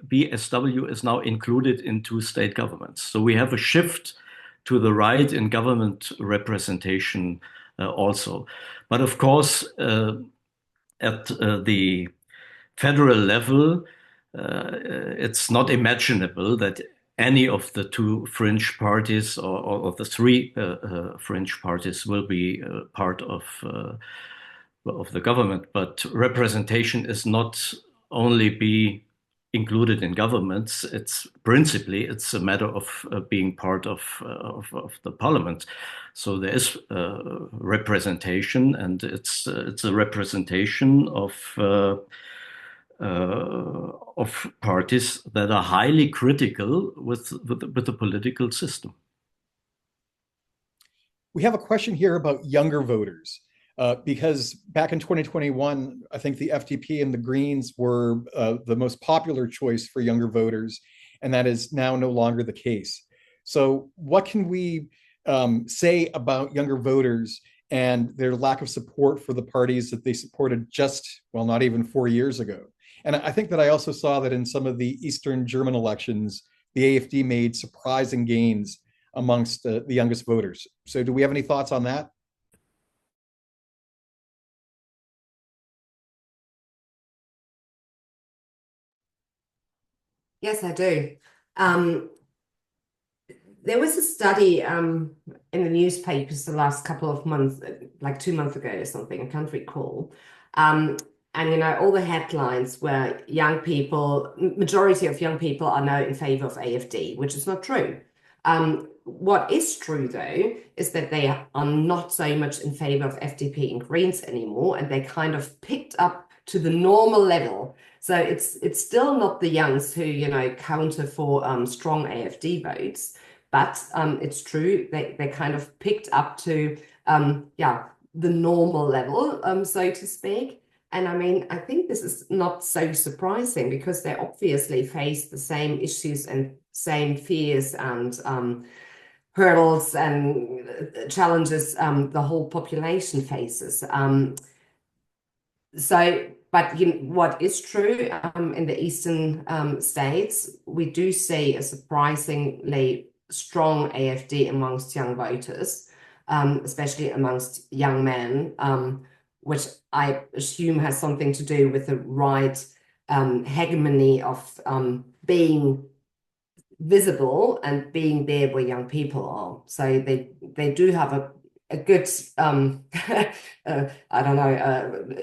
BSW is now included into state governments, so we have a shift to the right in government representation also. But of course, at the federal level, it's not imaginable that any of the two fringe parties or the three fringe parties will be part of the government. But representation is not only be included in governments. It's principally a matter of being part of the parliament. So there is representation, and it's a representation of parties that are highly critical with the political system. We have a question here about younger voters. Because back in 2021, I think the FDP and the Greens were the most popular choice for younger voters, and that is now no longer the case. So what can we say about younger voters and their lack of support for the parties that they supported just, well, not even 4 years ago? And I think that I also saw that in some of the Eastern German elections, the AfD made surprising gains amongst the youngest voters. So do we have any thoughts on that? Yes, I do. There was a study in the newspapers the last couple of months, like 2 months ago or something, I can't recall. And all the headlines were young people, majority of young people are now in favor of AfD, which is not true. What is true, though, is that they are not so much in favor of FDP and Greens anymore, and they kind of picked up to the normal level. So it's still not the youngs who, counter for strong AfD votes, but it's true they kind of picked up to, the normal level, so to speak. And I think this is not so surprising because they obviously face the same issues and same fears and hurdles and challenges the whole population faces. But what is true in the eastern states, we do see a surprisingly strong AfD amongst young voters, especially amongst young men, which I assume has something to do with the right hegemony of being visible and being there where young people are. So they do have a good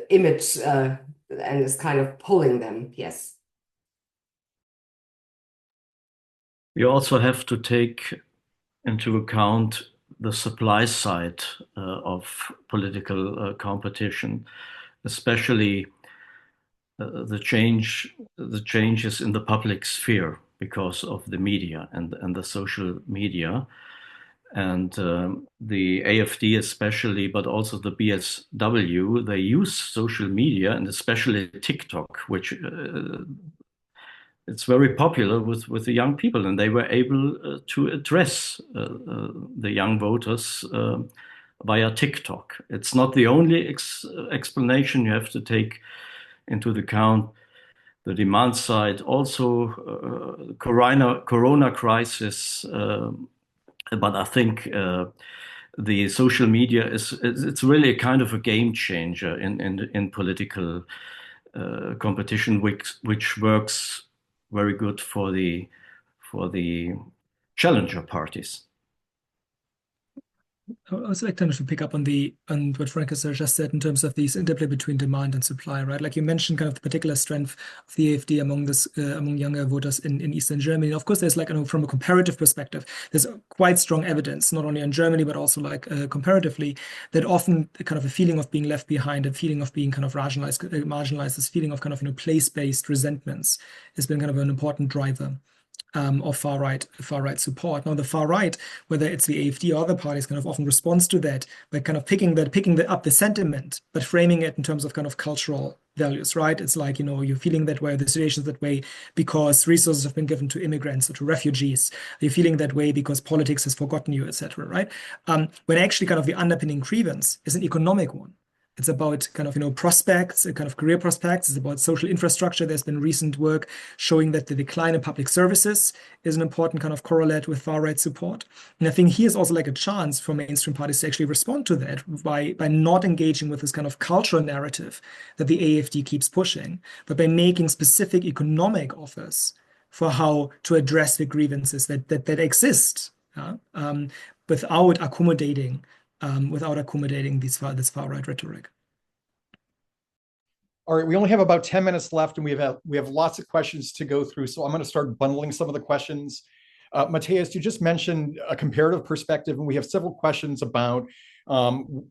image and is kind of pulling them. Yes. You also have to take into account the supply side of political competition, especially the changes in the public sphere because of the media and the social media. And the AfD especially, but also the BSW, they use social media and especially TikTok, which it's very popular with the young people, and they were able to address the young voters via TikTok. It's not the only explanation. You have to take into account the demand side, also corona crisis. But I think the social media it's really a kind of a game changer in political competition, which works very good for the challenger parties. I also like to pick up on what Frank has just said in terms of these interplay between demand and supply, right? Like you mentioned, kind of the particular strength of the AfD among younger voters in Eastern Germany. Of course, there's like, from a comparative perspective, there's quite strong evidence, not only in Germany but also like comparatively, that often kind of a feeling of being left behind, a feeling of being kind of marginalized, this feeling of kind of place-based resentments has been kind of an important driver of far right support. Now, the far right, whether it's the AfD or other parties, kind of often responds to that by kind of picking up the sentiment, but framing it in terms of kind of cultural values, right? It's like, you're feeling that way, the situation's that way because resources have been given to immigrants or to refugees. You're feeling that way because politics has forgotten you, etc. Right? When actually kind of the underpinning grievance is an economic one. It's about kind of, prospects, kind of career prospects. It's about social infrastructure. There's been recent work showing that the decline in public services is an important kind of correlate with far-right support. And I think here's also like a chance for mainstream parties to actually respond to that by not engaging with this kind of cultural narrative that the AfD keeps pushing, but by making specific economic offers for how to address the grievances that exist, without accommodating this far-right rhetoric. All right, we only have about 10 minutes left, and we have lots of questions to go through. So I'm going to start bundling some of the questions. Matthias, you just mentioned a comparative perspective, and we have several questions about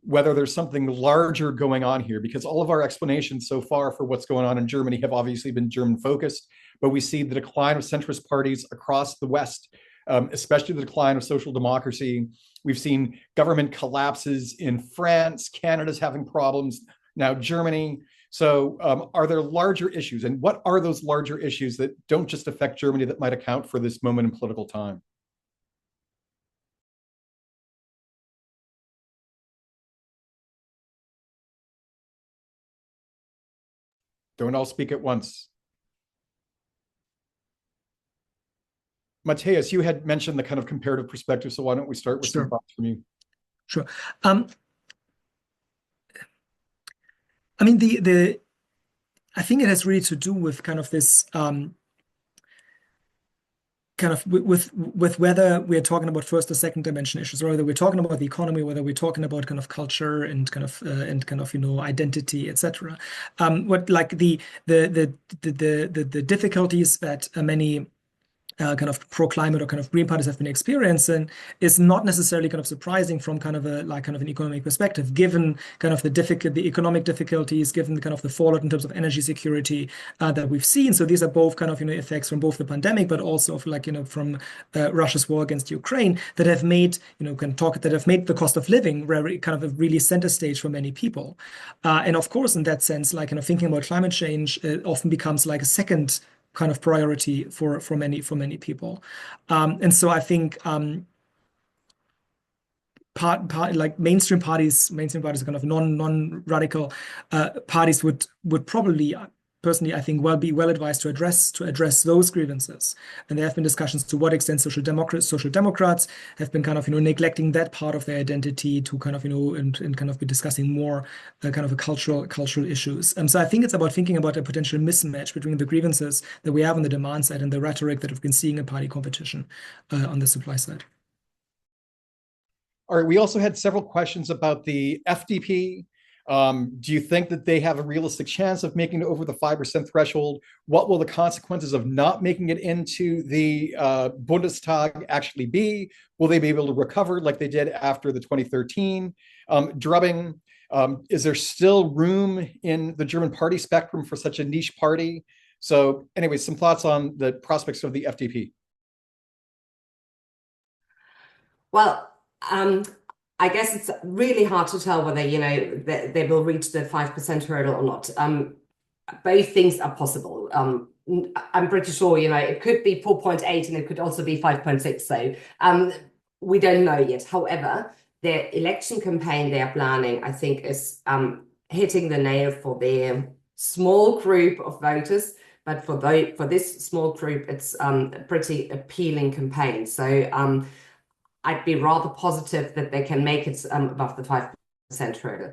whether there's something larger going on here, because all of our explanations so far for what's going on in Germany have obviously been German-focused, but we see the decline of centrist parties across the West, especially the decline of social democracy. We've seen government collapses in France, Canada's having problems, now Germany. So are there larger issues? And what are those larger issues that don't just affect Germany that might account for this moment in political time? Don't all speak at once. Matthias, you had mentioned the kind of comparative perspective, so why don't we start with some thoughts from you? Sure. I mean, I think it has really to do with kind of this kind of with whether we're talking about first or second dimension issues, or whether we're talking about the economy, whether we're talking about kind of culture and kind of identity, etc. What like the difficulties that many kind of pro-climate or kind of green parties have been experiencing is not necessarily kind of surprising from kind of an economic perspective, given kind of the economic difficulties, given the kind of the fallout in terms of energy security that we've seen. So these are both kind of effects from both the pandemic, but also of from Russia's war against Ukraine that have made the cost of living kind of a really center stage for many people. And of course, in that sense, thinking about climate change often becomes like a second kind of priority for many people, and so I think like mainstream parties, kind of non-radical parties would probably, personally, I think, be well advised to address those grievances. And there have been discussions to what extent social democrats have been kind of neglecting that part of their identity to kind of and kind of be discussing more kind of a cultural issues. So I think it's about thinking about a potential mismatch between the grievances that we have on the demand side and the rhetoric that we've been seeing in party competition on the supply side. All right, we also had several questions about the FDP. Do you think that they have a realistic chance of making it over the 5% threshold? What will the consequences of not making it into the Bundestag actually be? Will they be able to recover like they did after the 2013 drubbing? Is there still room in the German party spectrum for such a niche party? So anyway, some thoughts on the prospects of the FDP. Well, I guess it's really hard to tell whether, they will reach the 5% hurdle or not. Both things are possible. I'm pretty sure, it could be 4.8 and it could also be 5.6. So we don't know yet. However, their election campaign they are planning, I think, is hitting the nail for their small group of voters. But for this small group, it's a pretty appealing campaign. So I'd be rather positive that they can make it above the 5% hurdle.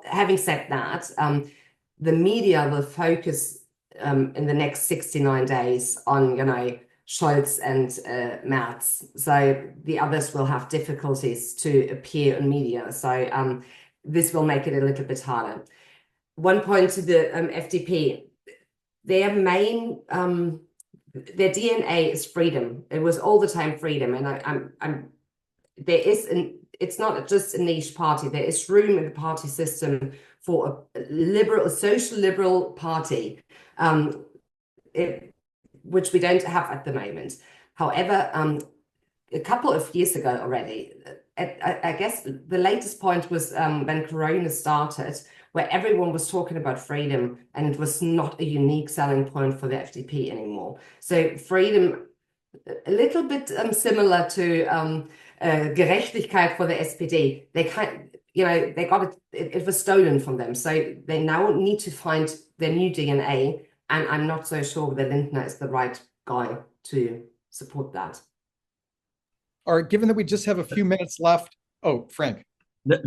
Having said that, the media will focus in the next 69 days on, Scholz and Merz. So the others will have difficulties to appear in media. So this will make it a little bit harder. One point to the FDP, their main, their DNA is freedom. It was all the time freedom. And it's not just a niche party. There is room in the party system for a social liberal party, which we don't have at the moment. However, a couple of years ago already, I guess the latest point was when Corona started, where everyone was talking about freedom, and it was not a unique selling point for the FDP anymore. So freedom, a little bit similar to Gerechtigkeit for the SPD. They they got it was stolen from them. So they now need to find their new DNA. And I'm not so sure that Lindner is the right guy to support that. All right, given that we just have a few minutes left. Oh, Frank.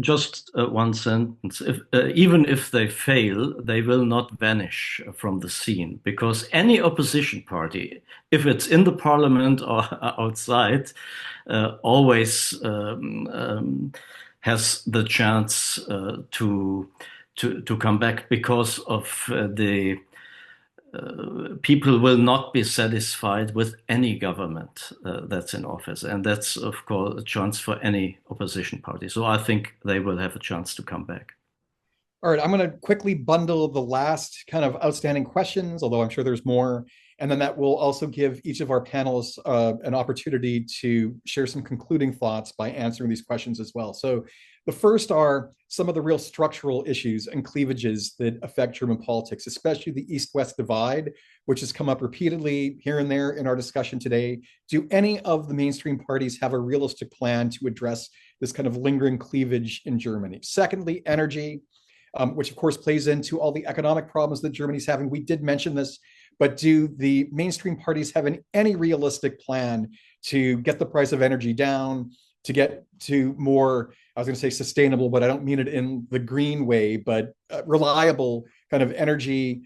Just one sentence. Even if they fail, they will not vanish from the scene, because any opposition party, if it's in the parliament or outside, always has the chance to come back, because of the people will not be satisfied with any government that's in office. And that's, of course, a chance for any opposition party. So I think they will have a chance to come back. All right, I'm going to quickly bundle the last kind of outstanding questions, although I'm sure there's more. And then that will also give each of our panelists an opportunity to share some concluding thoughts by answering these questions as well. So the first are some of the real structural issues and cleavages that affect German politics, especially the East-West divide, which has come up repeatedly here and there in our discussion today. Do any of the mainstream parties have a realistic plan to address this kind of lingering cleavage in Germany? Secondly, energy, which of course plays into all the economic problems that Germany's having. We did mention this, but do the mainstream parties have any realistic plan to get the price of energy down, to get to more, I was going to say sustainable, but I don't mean it in the green way, but reliable kind of energy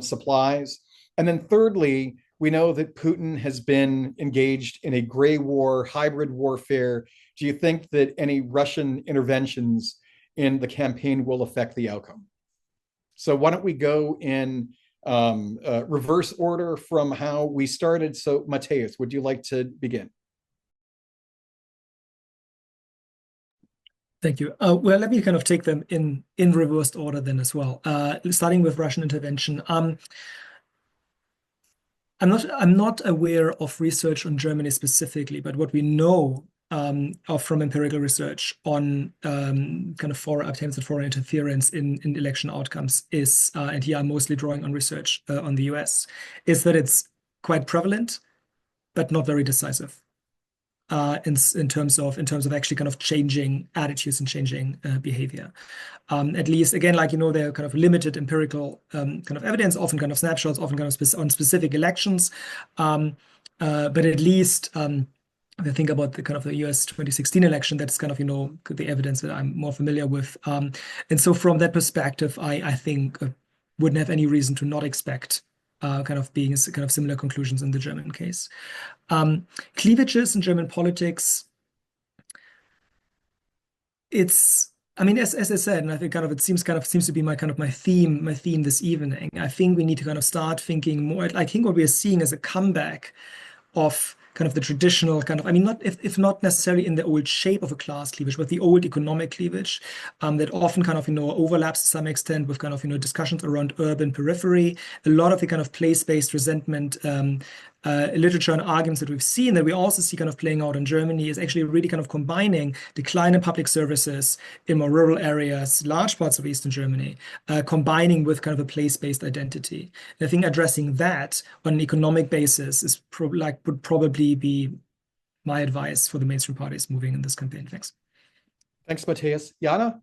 supplies? And then thirdly, we know that Putin has been engaged in a gray war, hybrid warfare. Do you think that any Russian interventions in the campaign will affect the outcome? So why don't we go in reverse order from how we started? So Matthias, would you like to begin? Thank you. Well, let me kind of take them in reversed order then as well. Starting with Russian intervention. I'm not aware of research on Germany specifically, but what we know from empirical research on kind of attempts at foreign interference in election outcomes is, and here I'm mostly drawing on research on the US, is that it's quite prevalent, but not very decisive. In terms of actually kind of changing attitudes and changing behavior. At least, again, like, they're kind of limited empirical kind of evidence, often kind of snapshots, often kind of on specific elections. But at least if I think about the kind of the US 2016 election, that's kind of, the evidence that I'm more familiar with. And so from that perspective, I think wouldn't have any reason to not expect kind of being kind of similar conclusions in the German case. Cleavages in German politics, it's, I mean, as I said, and I think kind of it seems to be my theme this evening. I think we need to kind of start thinking more. I think what we are seeing is a comeback of kind of the traditional kind of, I mean, not if not necessarily in the old shape of a class cleavage, but the old economic cleavage that often kind of, overlaps to some extent with kind of, discussions around urban periphery. A lot of the kind of place-based resentment literature and arguments that we've seen, that we also see kind of playing out in Germany, is actually really kind of combining decline in public services in more rural areas, large parts of Eastern Germany, combining with kind of a place-based identity. And I think addressing that on an economic basis is would probably be my advice for the mainstream parties moving in this campaign. Thanks. Thanks, Matthias. Jana?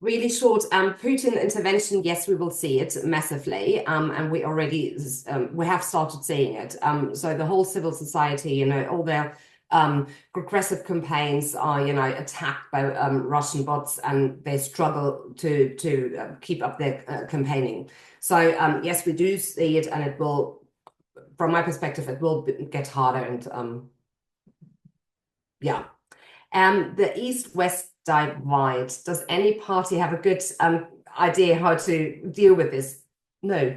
Really short, Putin intervention, yes, we will see it massively, and we already we have started seeing it. So the whole civil society, all their regressive campaigns are, attacked by Russian bots, and they struggle to keep up their campaigning. So yes, we do see it, and it will from my perspective, it will get harder. And yeah. The East-West divide. Does any party have a good idea how to deal with this? No,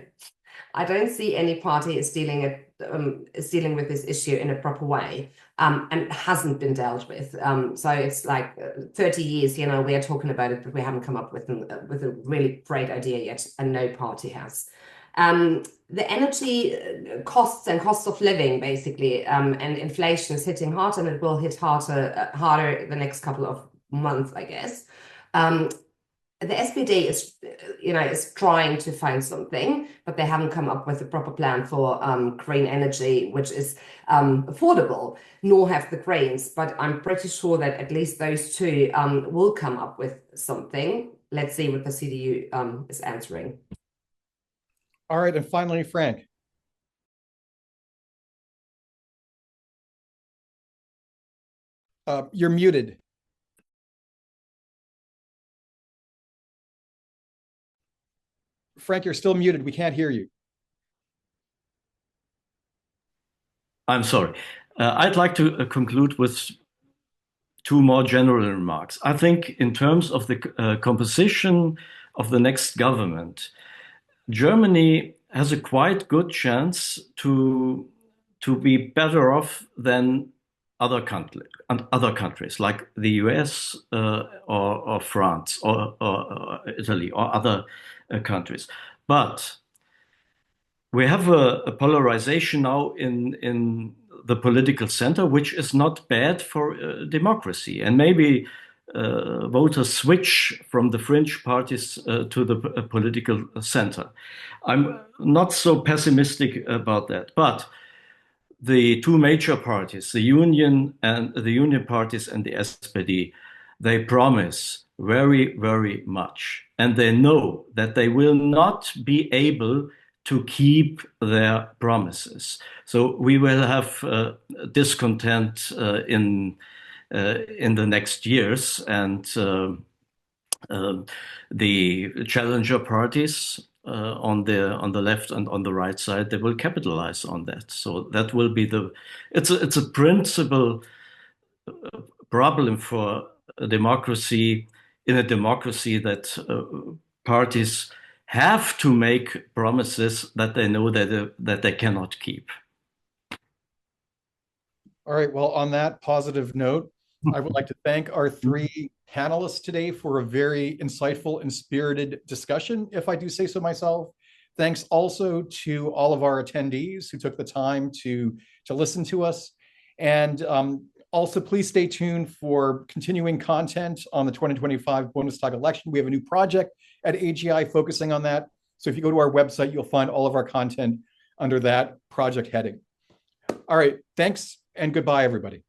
I don't see any party is dealing with this issue in a proper way, and hasn't been dealt with. So it's like 30 years, we are talking about it, but we haven't come up with a really great idea yet, and no party has. The energy costs and cost of living, basically, and inflation is hitting hard, and it will hit harder the next couple of months, I guess. The SPD is trying to find something, but they haven't come up with a proper plan for green energy, which is affordable, nor have the Greens. But I'm pretty sure that at least those two will come up with something. Let's see what the CDU is answering. All right, and finally, Frank. You're muted. Frank, you're still muted. We can't hear you. I'm sorry. I'd like to conclude with two more general remarks. I think in terms of the composition of the next government, Germany has a quite good chance to be better off than other countries like the US or France or Italy or other countries. But we have a polarization now in the political center, which is not bad for democracy. And maybe voters switch from the fringe parties to the political center. I'm not so pessimistic about that. But the two major parties, the union parties and the SPD, they promise very, very much. And they know that they will not be able to keep their promises. So we will have discontent in the next years, and the challenger parties on the left and on the right side, they will capitalize on that. So that will be it's a principal problem for a democracy, in a democracy, that parties have to make promises that they know that they cannot keep. All right, well, on that positive note, I would like to thank our three panelists today for a very insightful and spirited discussion, if I do say so myself. Thanks also to all of our attendees who took the time to listen to us. And also, please stay tuned for continuing content on the 2025 Bundestag election. We have a new project at AGI focusing on that. So if you go to our website, you'll find all of our content under that project heading. All right, thanks and goodbye, everybody.